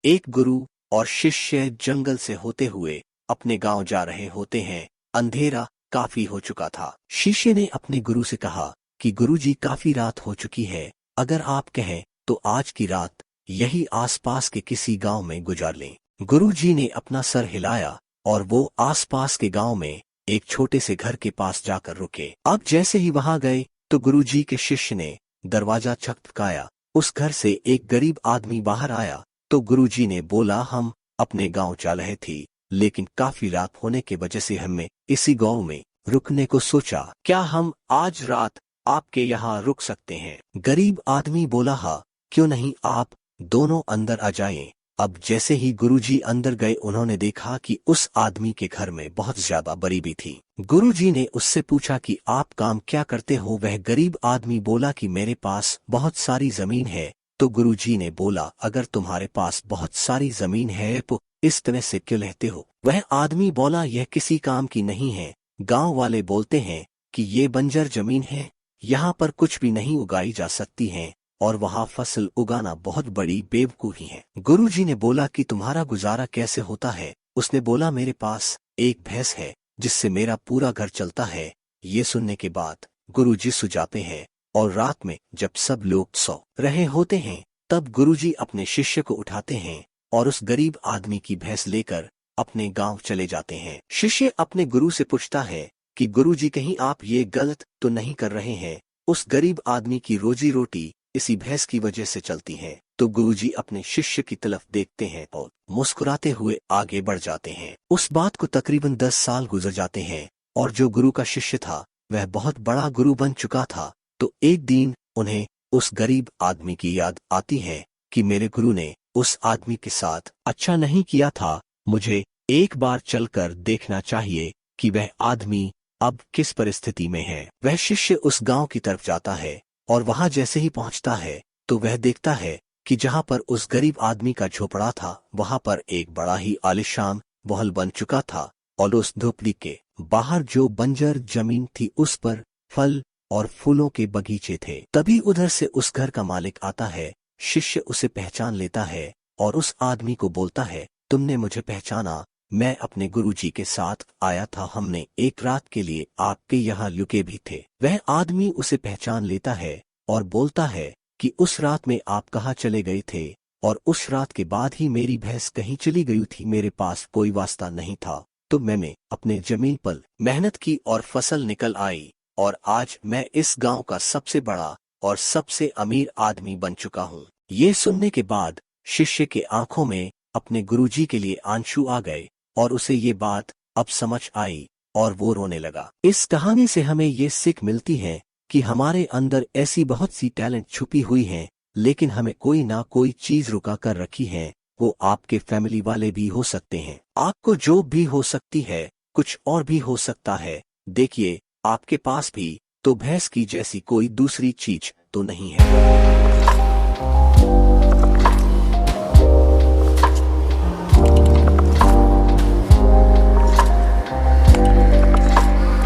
एक गुरु और शिष्य जंगल से होते हुए अपने गांव जा रहे होते हैं। अंधेरा काफी हो चुका था। शिष्य ने अपने गुरु से कहा कि गुरुजी, काफी रात हो चुकी है, अगर आप कहें तो आज की रात यही आसपास के किसी गांव में गुजार लें। गुरुजी ने अपना सर हिलाया और वो आसपास के गांव में एक छोटे से घर के पास जाकर रुके। अब जैसे ही वहां गए तो गुरुजी के शिष्य ने दरवाजा खटखटाया। उस घर से एक गरीब आदमी बाहर आया तो गुरुजी ने बोला, हम अपने गांव जा रहे थे, लेकिन काफी रात होने की वजह से हमने इसी गांव में रुकने को सोचा। क्या हम आज रात आपके यहाँ रुक सकते हैं? गरीब आदमी बोला, हाँ क्यों नहीं, आप दोनों अंदर आ जाएं। अब जैसे ही गुरुजी अंदर गए उन्होंने देखा कि उस आदमी के घर में बहुत ज्यादा गरीबी थी। गुरुजी ने उससे पूछा कि आप काम क्या करते हो? वह गरीब आदमी बोला कि मेरे पास बहुत सारी जमीन है। तो गुरुजी ने बोला, अगर तुम्हारे पास बहुत सारी जमीन है तो इस तरह से क्यों रहते हो? वह आदमी बोला, यह किसी काम की नहीं है। गांव वाले बोलते हैं कि ये बंजर जमीन है, यहाँ पर कुछ भी नहीं उगाई जा सकती है और वहाँ फसल उगाना बहुत बड़ी बेवकूफी है। गुरुजी ने बोला कि तुम्हारा गुजारा कैसे होता है? उसने बोला, मेरे पास एक भैंस है जिससे मेरा पूरा घर चलता है। ये सुनने के बाद गुरुजी सो जाते हैं और रात में जब सब लोग सो रहे होते हैं तब गुरुजी अपने शिष्य को उठाते हैं और उस गरीब आदमी की भैंस लेकर अपने गांव चले जाते हैं। शिष्य अपने गुरु से पूछता है कि गुरुजी, कहीं आप ये गलत तो नहीं कर रहे हैं? उस गरीब आदमी की रोजी रोटी इसी भैंस की वजह से चलती है। तो गुरुजी अपने शिष्य की तरफ देखते हैं और मुस्कुराते हुए आगे बढ़ जाते हैं। उस बात को तकरीबन 10 साल गुजर जाते हैं और जो गुरु का शिष्य था वह बहुत बड़ा गुरु बन चुका था। तो एक दिन उन्हें उस गरीब आदमी की याद आती है कि मेरे गुरु ने उस आदमी के साथ अच्छा नहीं किया था, मुझे एक बार चलकर देखना चाहिए कि वह आदमी अब किस परिस्थिति में है। वह शिष्य उस गांव की तरफ जाता है और वहां जैसे ही पहुंचता है तो वह देखता है कि जहां पर उस गरीब आदमी का झोपड़ा था वहां पर एक बड़ा ही आलीशान महल बन चुका था और उस झोपड़ी के बाहर जो बंजर जमीन थी उस पर फल और फूलों के बगीचे थे। तभी उधर से उस घर का मालिक आता है। शिष्य उसे पहचान लेता है और उस आदमी को बोलता है, तुमने मुझे पहचाना? मैं अपने गुरुजी के साथ आया था, हमने एक रात के लिए आपके यहाँ रुके भी थे। वह आदमी उसे पहचान लेता है और बोलता है कि उस रात में आप कहाँ चले गए थे? और उस रात के बाद ही मेरी भैंस कहीं चली गई थी, मेरे पास कोई वास्ता नहीं था, तो मैंने अपने जमीन पर मेहनत की और फसल निकल आई और आज मैं इस गांव का सबसे बड़ा और सबसे अमीर आदमी बन चुका हूँ। ये सुनने के बाद शिष्य के आंखों में अपने गुरुजी के लिए आंसू आ गए और उसे ये बात अब समझ आई और वो रोने लगा। इस कहानी से हमें ये सीख मिलती है कि हमारे अंदर ऐसी बहुत सी टैलेंट छुपी हुई हैं, लेकिन हमें कोई ना कोई चीज रुका कर रखी है। वो आपके फैमिली वाले भी हो सकते हैं, आपको जॉब भी हो सकती है, कुछ और भी हो सकता है। देखिए, आपके पास भी तो भैंस की जैसी कोई दूसरी चीज तो नहीं है।